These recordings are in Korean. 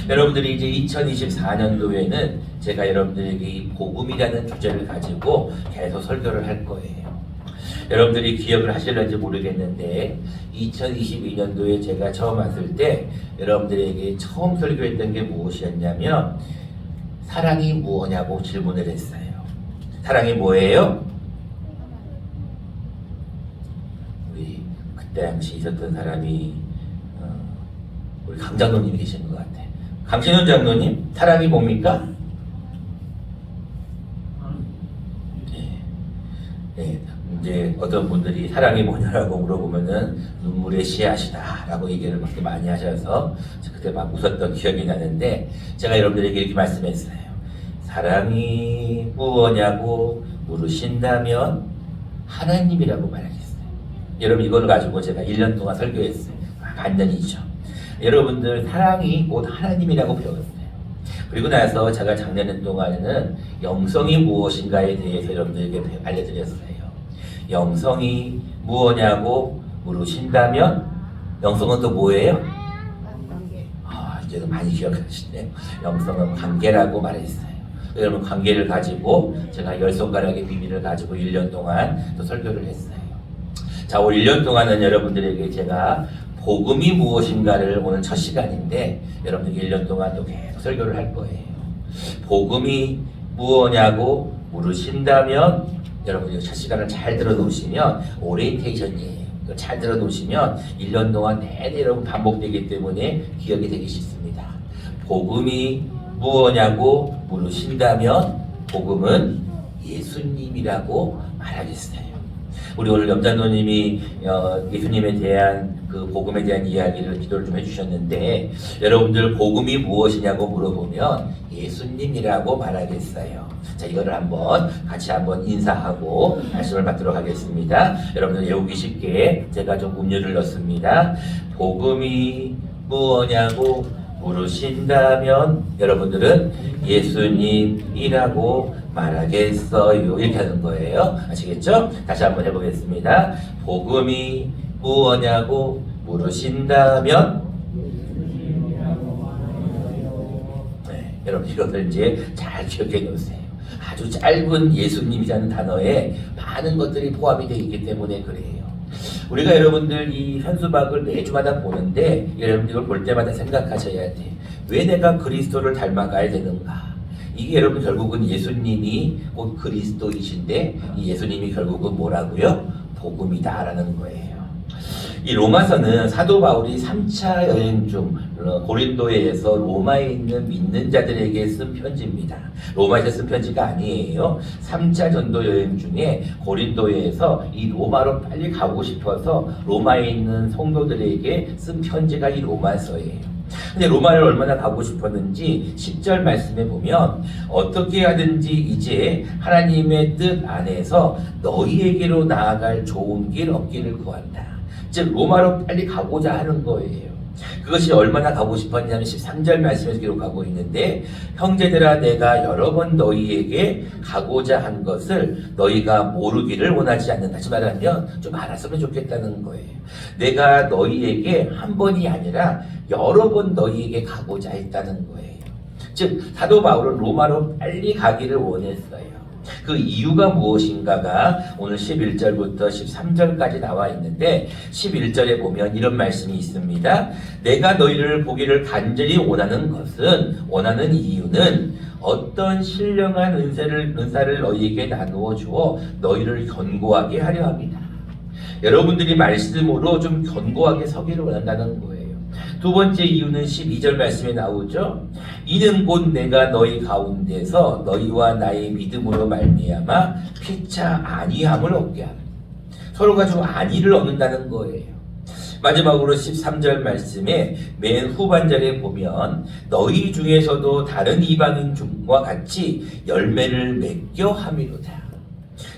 여러분들이 이제 2024년도에는 제가 여러분들에게 이 복음이라는 주제를 가지고 계속 설교를 할 거예요. 여러분들이 기억을 하실는지 모르겠는데 2022년도에 제가 처음 왔을 때 여러분들에게 처음 설교했던 게 무엇이었냐면 사랑이 무엇냐고 질문을 했어요. 사랑이 뭐예요? 우리 그때 당시 있었던 사람이 우리 강장로님이 계신 것 같아. 강신훈 장로님, 사랑이 뭡니까? 네, 이제 어떤 분들이 사랑이 뭐냐라고 물어보면은 눈물의 씨앗이다라고 얘기를 그렇게 많이 하셔서 그때 막 웃었던 기억이 나는데 제가 여러분들에게 이렇게 말씀했어요. 사랑이 무엇냐고 물으신다면 하나님이라고 말하겠어요. 여러분 이걸 가지고 제가 1년 동안 설교했어요. 반년이죠. 여러분들 사랑이 곧 하나님이라고 배웠어요. 그리고 나서 제가 작년 동안에는 영성이 무엇인가에 대해서 여러분들에게 알려드렸어요. 영성이 무엇냐고 물으신다면 영성은 또 뭐예요? 이제는 많이 기억하시네요. 영성은 관계라고 말했어요. 여러분 관계를 가지고 제가 10손가락의 비밀을 가지고 1년 동안 또 설교를 했어요. 자, 올 1년 동안은 여러분들에게 제가 복음이 무엇인가를 오늘 첫 시간인데 여러분들 1년 동안 또 계속 설교를 할 거예요. 복음이 무엇냐고 물으신다면 여러분들 첫 시간을 잘 들어놓으시면 오리엔테이션이에요. 잘 들어놓으시면 1년 동안 내내 여러분 반복되기 때문에 기억이 되기 쉽습니다. 복음이 무엇냐고 물으신다면 복음은 예수님이라고 말하겠어요. 우리 오늘 염장로님이 예수님에 대한 그 복음에 대한 이야기를 기도를 좀 해주셨는데 여러분들 복음이 무엇이냐고 물어보면 예수님이라고 말하겠어요. 자, 이거를 같이 한번 인사하고 말씀을 받도록 하겠습니다. 여러분들 외우기 쉽게 제가 좀 음료를 넣습니다. 복음이 무엇냐고 물으신다면 여러분들은 예수님이라고 말하겠어요. 이렇게 하는 거예요. 아시겠죠? 다시 한번 해보겠습니다. 복음이 무엇냐고 물으신다면 네, 여러분 이것을 이제 잘 기억해 놓으세요. 아주 짧은 예수님이라는 단어에 많은 것들이 포함이 되어 있기 때문에 그래요. 우리가 여러분들 이 현수막을 매주마다 보는데 여러분들 이걸 볼 때마다 생각하셔야 돼. 왜 내가 그리스도를 닮아가야 되는가? 이게 여러분 결국은 예수님이 곧 그리스도이신데 이 예수님이 결국은 뭐라고요? 복음이다라는 거예요. 이 로마서는 사도 바울이 3차 여행 중 고린도에서 로마에 있는 믿는 자들에게 쓴 편지입니다. 로마에서 쓴 편지가 아니에요. 3차 전도 여행 중에 고린도에서 이 로마로 빨리 가고 싶어서 로마에 있는 성도들에게 쓴 편지가 이 로마서예요. 근데 로마를 얼마나 가고 싶었는지 10절 말씀에 보면 어떻게 하든지 이제 하나님의 뜻 안에서 너희에게로 나아갈 좋은 길 얻기를 구한다. 즉 로마로 빨리 가고자 하는 거예요. 그것이 얼마나 가고 싶었냐면 13절 말씀에서 기록하고 있는데 형제들아 내가 여러 번 너희에게 가고자 한 것을 너희가 모르기를 원하지 않는다. 다시 말하면 좀 알았으면 좋겠다는 거예요. 내가 너희에게 한 번이 아니라 여러 번 너희에게 가고자 했다는 거예요. 즉 사도 바울은 로마로 빨리 가기를 원했어요. 그 이유가 무엇인가가 오늘 11절부터 13절까지 나와 있는데 11절에 보면 이런 말씀이 있습니다. 내가 너희를 보기를 간절히 원하는 이유는 어떤 신령한 은사를 너희에게 나누어 주어 너희를 견고하게 하려 합니다. 여러분들이 말씀으로 좀 견고하게 서기를 원한다는 거예요. 두 번째 이유는 12절 말씀에 나오죠. 이는 곧 내가 너희 가운데서 너희와 나의 믿음으로 말미암아 피차 안위함을 얻게 하는 서로가 좀 안위를 얻는다는 거예요. 마지막으로 13절 말씀에 맨 후반절에 보면 너희 중에서도 다른 이방인 중과 같이 열매를 맺겨 함이로다.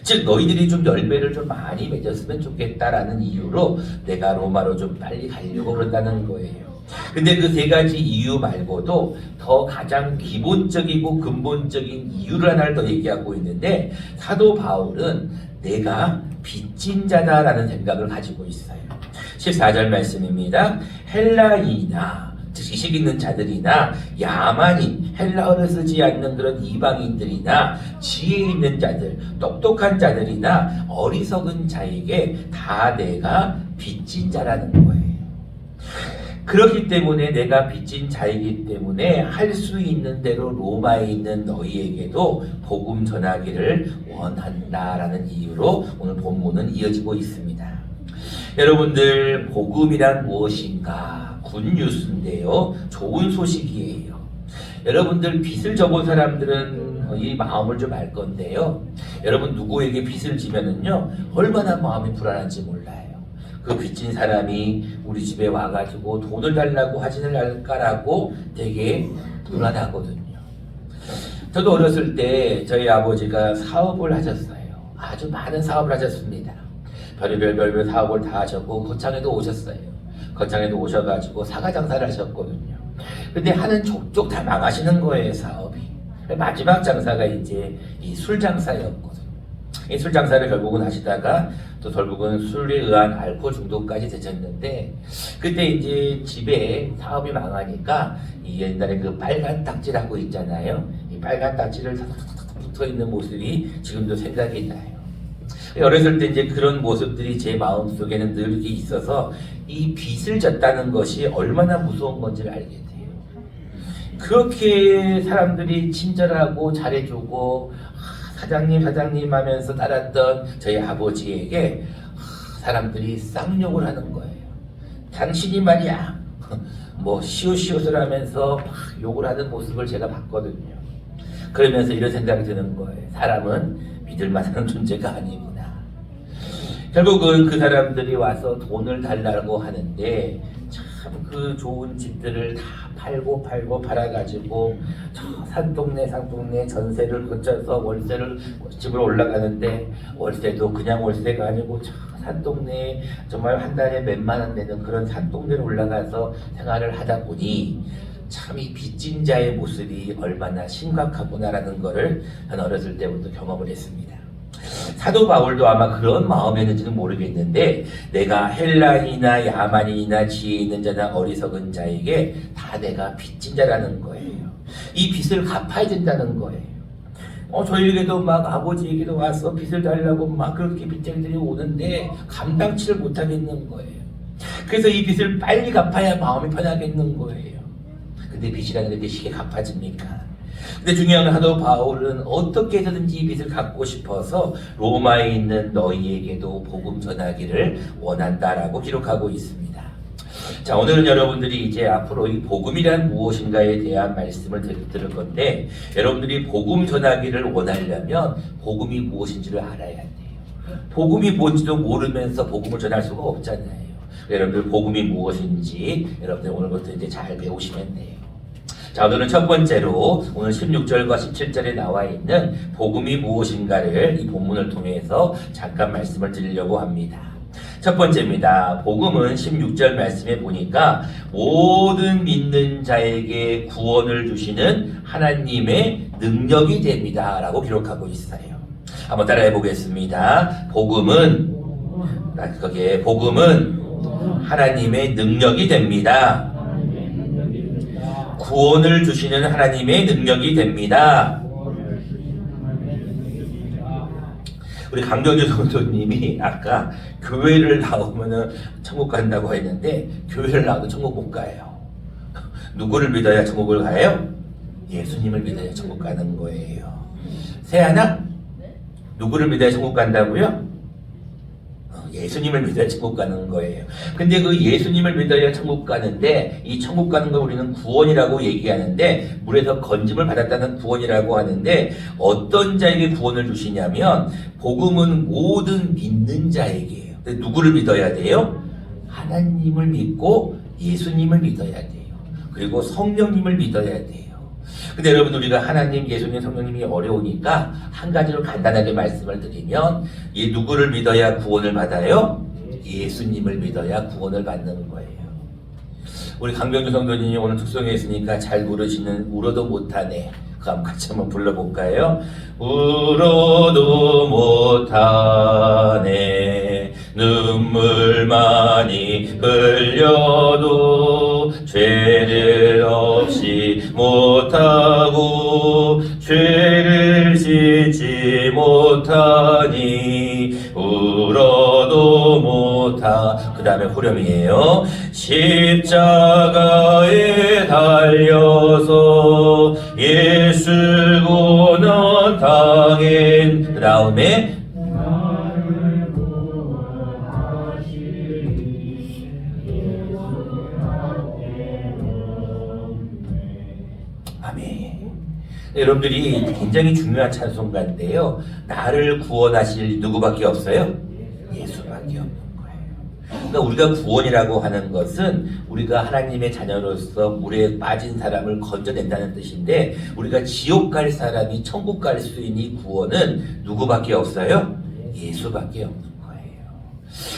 즉 너희들이 좀 열매를 좀 많이 맺었으면 좋겠다라는 이유로 내가 로마로 좀 빨리 가려고 그런다는 거예요. 근데 그 세 가지 이유 말고도 더 가장 기본적이고 근본적인 이유를 하나를 더 얘기하고 있는데 사도 바울은 내가 빚진 자다라는 생각을 가지고 있어요. 14절 말씀입니다. 헬라인이나 지식 있는 자들이나 야만인, 헬라어를 쓰지 않는 그런 이방인들이나 지혜 있는 자들, 똑똑한 자들이나 어리석은 자에게 다 내가 빚진 자라는 거예요. 그렇기 때문에 내가 빚진 자이기 때문에 할 수 있는 대로 로마에 있는 너희에게도 복음 전하기를 원한다라는 이유로 오늘 본문은 이어지고 있습니다. 여러분들, 복음이란 무엇인가? 굿뉴스인데요. 좋은 소식이에요. 여러분들, 빚을 져본 사람들은 이 마음을 좀 알 건데요. 여러분, 누구에게 빚을 지면은요, 얼마나 마음이 불안한지 몰라요. 그 빚진 사람이 우리 집에 와가지고 돈을 달라고 하지는 않을까라고 되게 불안하거든요. 저도 어렸을 때 저희 아버지가 사업을 하셨어요. 아주 많은 사업을 하셨습니다. 별의별 사업을 다 하셨고 거창에도 오셨어요. 거창에도 오셔가지고 사과 장사를 하셨거든요. 근데 하는 족족 다 망하시는 거예요, 사업이. 마지막 장사가 이제 이 술 장사였거든요. 이 술 장사를 결국은 하시다가 또 결국은 술에 의한 알코올 중독까지 되셨는데, 그때 이제 집에 사업이 망하니까 이 옛날에 그 빨간 딱지라고 있잖아요. 이 빨간 딱지를 붙어 있는 모습이 지금도 생각이 나요. 어렸을 때 이제 그런 모습들이 제 마음속에는 늘 이렇게 있어서 이 빚을 졌다는 것이 얼마나 무서운 건지를 알게 돼요. 그렇게 사람들이 친절하고 잘해주고 사장님 하면서 따랐던 저희 아버지에게 사람들이 쌍욕을 하는 거예요. 당신이 말이야 뭐 시옷을 하면서 막 욕을 하는 모습을 제가 봤거든요. 그러면서 이런 생각이 드는 거예요. 사람은 믿을 만한 존재가 아니구나. 결국은 그 사람들이 와서 돈을 달라고 하는데 참 그 좋은 집들을 다 팔고 팔아가지고 저 산동네 전세를 거쳐서 월세를 집으로 올라가는데, 월세도 그냥 월세가 아니고 저 산동네에 정말 한 달에 몇만 원 내는 그런 산동네로 올라가서 생활을 하다 보니 참 이 빚진 자의 모습이 얼마나 심각하구나라는 것을 저는 어렸을 때부터 경험을 했습니다. 사도 바울도 아마 그런 마음이었는지는 모르겠는데, 내가 헬라인이나 야만인이나 지혜 있는 자나 어리석은 자에게 다 내가 빚진 자라는 거예요. 이 빚을 갚아야 된다는 거예요. 저희에게도 막 아버지에게도 와서 빚을 달라고 막 그렇게 빚쟁이들이 오는데 감당치를 못하겠는 거예요. 그래서 이 빚을 빨리 갚아야 마음이 편하겠는 거예요. 근데 빚이라는 게 쉽게 갚아집니까? 근데 중요한 건 사도 바울은 어떻게 해서든지 이 빚을 갚고 싶어서 로마에 있는 너희에게도 복음 전하기를 원한다라고 기록하고 있습니다. 자, 오늘은 여러분들이 이제 앞으로 이 복음이란 무엇인가에 대한 말씀을 들을 건데, 여러분들이 복음 전하기를 원하려면 복음이 무엇인지를 알아야 돼요. 복음이 뭔지도 모르면서 복음을 전할 수가 없잖아요. 여러분들 복음이 무엇인지 여러분들 오늘부터 이제 잘 배우시면 돼요. 자, 오늘은 첫 번째로 오늘 16절과 17절에 나와 있는 복음이 무엇인가를 이 본문을 통해서 잠깐 말씀을 드리려고 합니다. 첫 번째입니다. 복음은 16절 말씀에 보니까 모든 믿는 자에게 구원을 주시는 하나님의 능력이 됩니다 라고 기록하고 있어요. 한번 따라해 보겠습니다. 복음은 하나님의 능력이 됩니다. 구원을 주시는 하나님의 능력이 됩니다. 우리 강경주 성도님이 아까 교회를 나오면은 천국 간다고 했는데, 교회를 나와도 천국 못 가요. 누구를 믿어야 천국을 가요? 예수님을 믿어야 천국 가는 거예요. 세아나? 누구를 믿어야 천국 간다고요? 예수님을 믿어야 천국 가는 거예요. 근데 그 예수님을 믿어야 천국 가는데, 이 천국 가는 걸 우리는 구원이라고 얘기하는데, 물에서 건짐을 받았다는 구원이라고 하는데, 어떤 자에게 구원을 주시냐면 복음은 모든 믿는 자에게요. 근데 누구를 믿어야 돼요? 하나님을 믿고 예수님을 믿어야 돼요. 그리고 성령님을 믿어야 돼요. 근데 여러분, 우리가 하나님, 예수님, 성령님이 어려우니까 한 가지로 간단하게 말씀을 드리면, 이 누구를 믿어야 구원을 받아요? 예수님을 믿어야 구원을 받는 거예요. 우리 강병주 성도님이 오늘 특송에 있으니까 잘 부르시는 울어도 못하네. 그거 같이 한번 불러볼까요? 울어도 못하네, 눈물 많이 흘려도 죄를 없이 못하고 죄를 씻지 못하니 울어도 못하. 그 다음에 후렴이에요. 십자가에 달려서 예수 고난 당한. 그 다음에 여러분들이 굉장히 중요한 찬송가인데요. 나를 구원하실 누구밖에 없어요? 예수밖에 없는 거예요. 그러니까 우리가 구원이라고 하는 것은 우리가 하나님의 자녀로서 물에 빠진 사람을 건져낸다는 뜻인데, 우리가 지옥 갈 사람이 천국 갈 수 있는 이 구원은 누구밖에 없어요? 예수밖에 없는 거예요.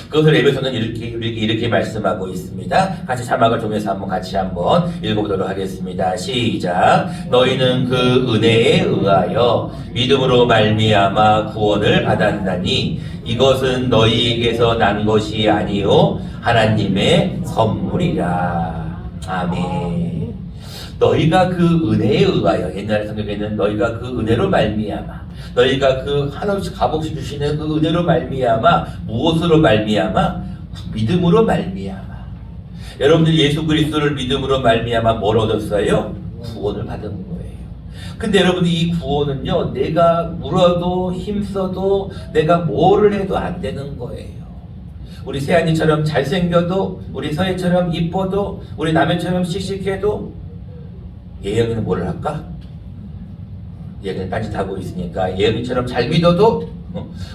그것을 에베소는 이렇게 말씀하고 있습니다. 같이 자막을 통해서 같이 한번 읽어보도록 하겠습니다. 시작. 너희는 그 은혜에 의하여 믿음으로 말미암아 구원을 받았나니 이것은 너희에게서 난 것이 아니요 하나님의 선물이라. 아멘. 너희가 그 은혜에 의하여, 옛날 성경에는 너희가 그 은혜로 말미암아, 너희가 그 하나씩 값없이 주시는 그 은혜로 말미암아, 무엇으로 말미암아? 믿음으로 말미암아. 여러분들 예수 그리스도를 믿음으로 말미암아 뭘 얻었어요? 구원을 받은 거예요. 근데 여러분들 이 구원은요, 내가 물어도 힘써도 내가 뭐를 해도 안 되는 거예요. 우리 세안이처럼 잘생겨도, 우리 서혜처럼 이뻐도, 우리 남해처럼 씩씩해도 예영이는 뭘 할까? 예영이는 딴짓하고 있으니까 예영이처럼 잘 믿어도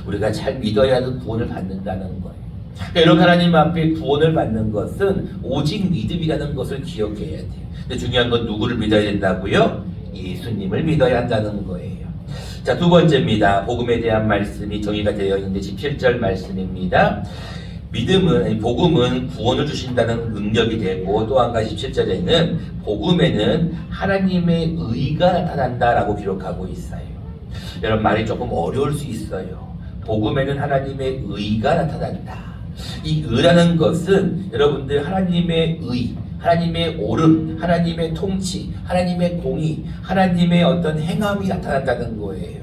우리가 잘 믿어야 구원을 받는다는 거예요. 그러니까 여러분, 하나님 앞에 구원을 받는 것은 오직 믿음이라는 것을 기억해야 돼요. 근데 중요한 건 누구를 믿어야 된다고요? 예수님을 믿어야 한다는 거예요. 자, 두 번째입니다. 복음에 대한 말씀이 정의가 되어 있는데 17절 말씀입니다. 복음은 구원을 주신다는 능력이 되고, 또 한 가지 17절에는 복음에는 하나님의 의가 나타난다라고 기록하고 있어요. 여러분, 말이 조금 어려울 수 있어요. 복음에는 하나님의 의가 나타난다. 이 의라는 것은 여러분들 하나님의 의, 하나님의 옳음, 하나님의 통치, 하나님의 공의, 하나님의 어떤 행함이 나타난다는 거예요.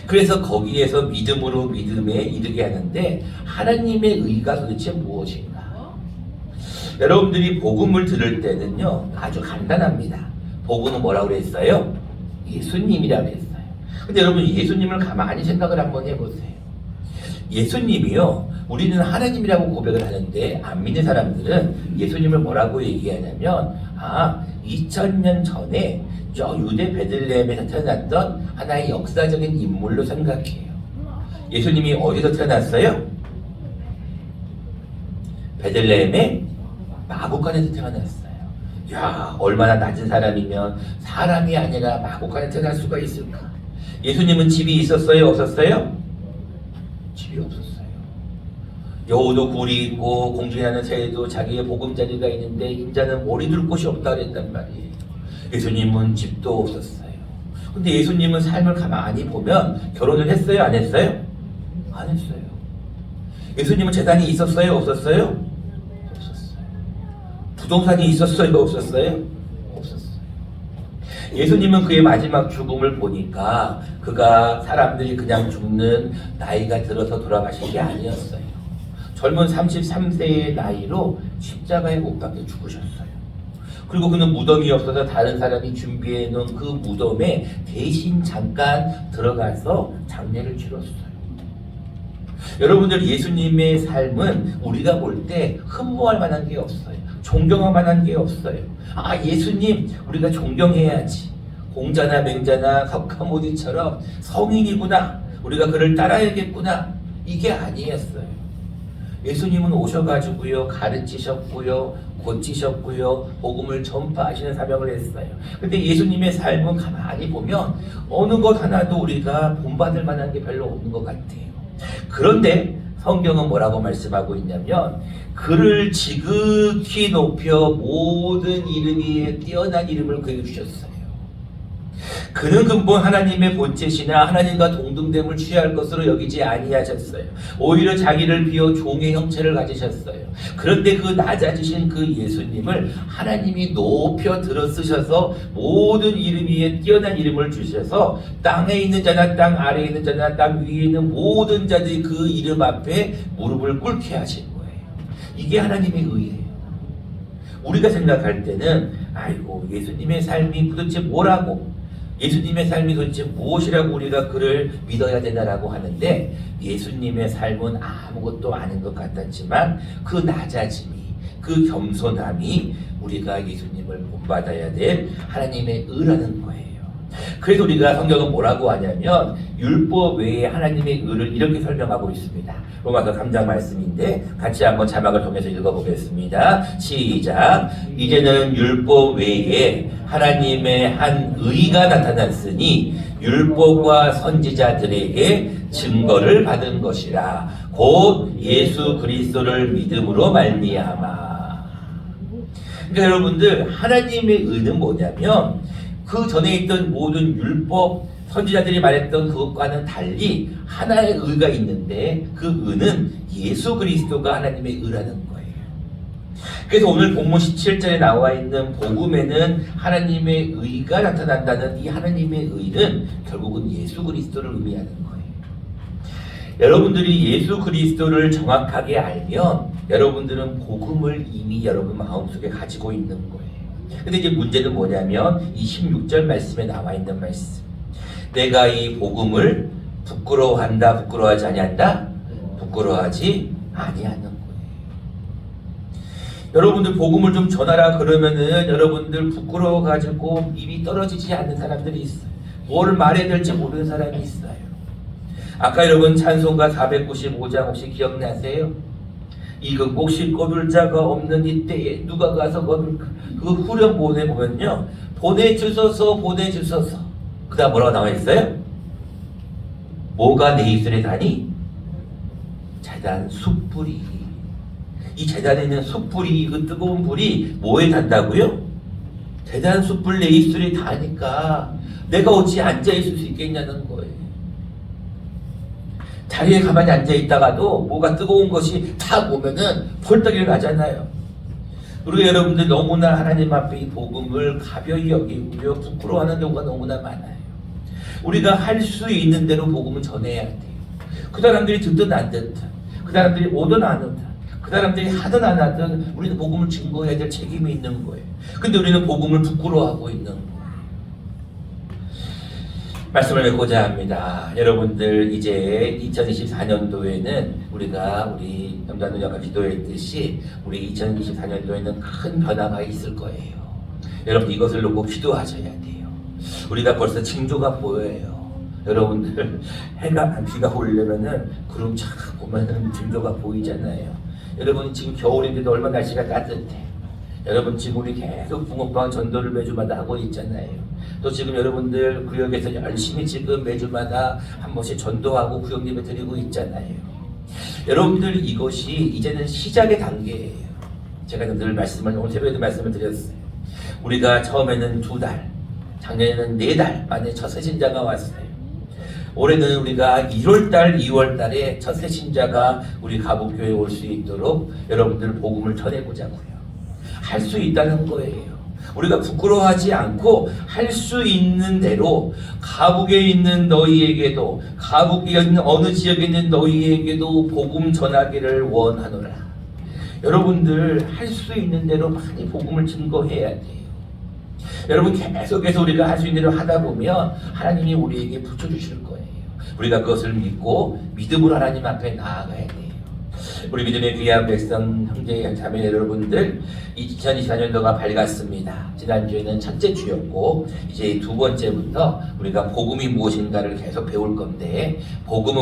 그래서 거기에서 믿음으로 믿음에 이르게 하는데, 하나님의 의가 도대체 무엇인가? 여러분들이 복음을 들을 때는요, 아주 간단합니다. 복음은 뭐라고 그랬어요? 예수님이라고 했어요. 근데 여러분, 예수님을 가만히 생각을 한번 해보세요. 예수님이요, 우리는 하나님이라고 고백을 하는데 안 믿는 사람들은 예수님을 뭐라고 얘기하냐면, 2000년 전에 저 유대 베들레헴에서 태어났던 하나의 역사적인 인물로 생각해요. 예수님이 어디서 태어났어요? 베들레헴의 마구간에서 태어났어요. 야, 얼마나 낮은 사람이면 사람이 아니라 마구간에 태어날 수가 있을까? 예수님은 집이 있었어요? 없었어요? 집이 없었어요. 여우도 굴이 있고 공중에 나는 새에도 자기의 보금자리가 있는데 인자는 머리 둘 곳이 없다 그랬단 말이에요. 예수님은 집도 없었어요. 근데 예수님은 삶을 가만히 보면 결혼을 했어요? 안 했어요? 안 했어요. 예수님은 재산이 있었어요? 없었어요? 없었어요. 부동산이 있었어요? 없었어요? 없었어요. 예수님은 그의 마지막 죽음을 보니까 그가 사람들이 그냥 죽는 나이가 들어서 돌아가신 게 아니었어요. 젊은 33세의 나이로 십자가에 못 박혀 죽으셨어요. 그리고 그는 무덤이 없어서 다른 사람이 준비해 놓은 그 무덤에 대신 잠깐 들어가서 장례를 치렀어요. 여러분들, 예수님의 삶은 우리가 볼 때 흠모할 만한 게 없어요. 존경할 만한 게 없어요. 예수님 우리가 존경해야지. 공자나 맹자나 석가모니처럼 성인이구나, 우리가 그를 따라야겠구나, 이게 아니었어요. 예수님은 오셔가지고요, 가르치셨고요, 고치셨고요, 복음을 전파하시는 사명을 했어요. 근데 예수님의 삶은 가만히 보면 어느 것 하나도 우리가 본받을 만한 게 별로 없는 것 같아요. 그런데 성경은 뭐라고 말씀하고 있냐면, 그를 지극히 높여 모든 이름 위에 뛰어난 이름을 그에게 주셨어요. 그는 근본 하나님의 본체시나 하나님과 동등됨을 취할 것으로 여기지 아니하셨어요. 오히려 자기를 비워 종의 형체를 가지셨어요. 그런데 그 낮아지신 그 예수님을 하나님이 높여 들어쓰셔서 모든 이름 위에 뛰어난 이름을 주셔서 땅에 있는 자나 땅 아래에 있는 자나 땅 위에 있는 모든 자들이 그 이름 앞에 무릎을 꿇게 하신 거예요. 이게 하나님의 의예요. 우리가 생각할 때는 아이고 예수님의 삶이 도대체 뭐라고, 예수님의 삶이 도대체 무엇이라고 우리가 그를 믿어야 되나라고 하는데, 예수님의 삶은 아무것도 아닌 것 같았지만 그 낮아짐이, 그 겸손함이 우리가 예수님을 본받아야 될 하나님의 의라는 거예요. 그래서 우리가 성경은 뭐라고 하냐면 율법 외에 하나님의 의를 이렇게 설명하고 있습니다. 로마서 3장 말씀인데 같이 한번 자막을 통해서 읽어보겠습니다. 시작. 이제는 율법 외에 하나님의 한 의가 나타났으니 율법과 선지자들에게 증거를 받은 것이라. 곧 예수 그리스도를 믿음으로 말미암아. 그러니까 여러분들, 하나님의 의는 뭐냐면 그 전에 있던 모든 율법, 선지자들이 말했던 그것과는 달리 하나의 의가 있는데, 그 의는 예수 그리스도가 하나님의 의라는 거예요. 그래서 오늘 본문 17절에 나와 있는 복음에는 하나님의 의가 나타난다는 이 하나님의 의는 결국은 예수 그리스도를 의미하는 거예요. 여러분들이 예수 그리스도를 정확하게 알면 여러분들은 복음을 이미 여러분 마음속에 가지고 있는 거예요. 근데 이제 문제는 뭐냐면 이 16절 말씀에 나와 있는 말씀. 내가 이 복음을 부끄러워한다, 부끄러워하지 아니한다? 부끄러워하지 아니하는 거예요. 여러분들 복음을 좀 전하라 그러면은 여러분들 부끄러워가지고 입이 떨어지지 않는 사람들이 있어요. 뭘 말해야 될지 모르는 사람이 있어요. 아까 여러분 찬송가 495장 혹시 기억나세요? 이거 혹시 거둘 자가 없는 이때에 누가 가서 거둘까? 그 후렴 보내보면요, 보내주소서 보내주소서, 그 다음 뭐라고 나와 있어요? 뭐가 내 입술에 닿니? 재단 숯불이. 이 재단에 있는 숯불이, 그 뜨거운 불이 뭐에 닿다고요? 재단 숯불 내 입술에 닿으니까 내가 어찌 앉아있을 수 있겠냐는 거예요. 자리에 가만히 앉아있다가도 뭐가 뜨거운 것이 탁 오면은 펄떡이를 나잖아요. 그리고 여러분들 너무나 하나님 앞에 이 복음을 가벼이 여기고요, 부끄러워하는 경우가 너무나 많아요. 우리가 할 수 있는 대로 복음은 전해야 돼요. 그 사람들이 듣든 안 듣든, 그 사람들이 오든 안 오든, 그 사람들이 하든 안 하든 우리는 복음을 증거해야 될 책임이 있는 거예요. 근데 우리는 복음을 부끄러워하고 있는 거예요. 말씀을 맺고자 합니다. 여러분들, 이제 2024년도에는 우리가 우리 염자누야가 기도했듯이 우리 2024년도에는 큰 변화가 있을 거예요. 여러분, 이것을 놓고 기도하셔야 돼요. 우리가 벌써 징조가 보여요. 여러분들, 비가 오려면은 구름 착 보면은 징조가 보이잖아요. 여러분, 지금 겨울인데도 얼마나 날씨가 따뜻해. 여러분, 지금 우리 계속 붕어빵 전도를 매주마다 하고 있잖아요. 또 지금 여러분들 구역에서 열심히 지금 매주마다 한 번씩 전도하고 구역 예배 드리고 있잖아요. 여러분들, 이것이 이제는 시작의 단계예요. 제가 늘 오늘 새벽에도 말씀을 드렸어요. 우리가 처음에는 2달, 작년에는 4달 만에 첫 새신자가 왔어요. 올해는 우리가 1월달, 2월달에 첫 새신자가 우리 가북교회에 올 수 있도록 여러분들 복음을 전해보자고요. 할 수 있다는 거예요. 우리가 부끄러워하지 않고 할 수 있는 대로 가북에 있는 너희에게도, 가북에 있는 어느 지역에 있는 너희에게도 복음 전하기를 원하노라. 여러분들, 할 수 있는 대로 많이 복음을 증거해야 돼요. 여러분, 계속해서 우리가 할 수 있는 대로 하다 보면 하나님이 우리에게 붙여주실 거예요. 우리가 그것을 믿고 믿음으로 하나님 앞에 나아가야 돼요. 우리 믿음의 귀한 백성, 형제, 자매 여러분들, 2024년도가 밝았습니다. 지난주에는 첫째 주였고 이제 두 번째부터 우리가 복음이 무엇인가를 계속 배울 건데, 복음은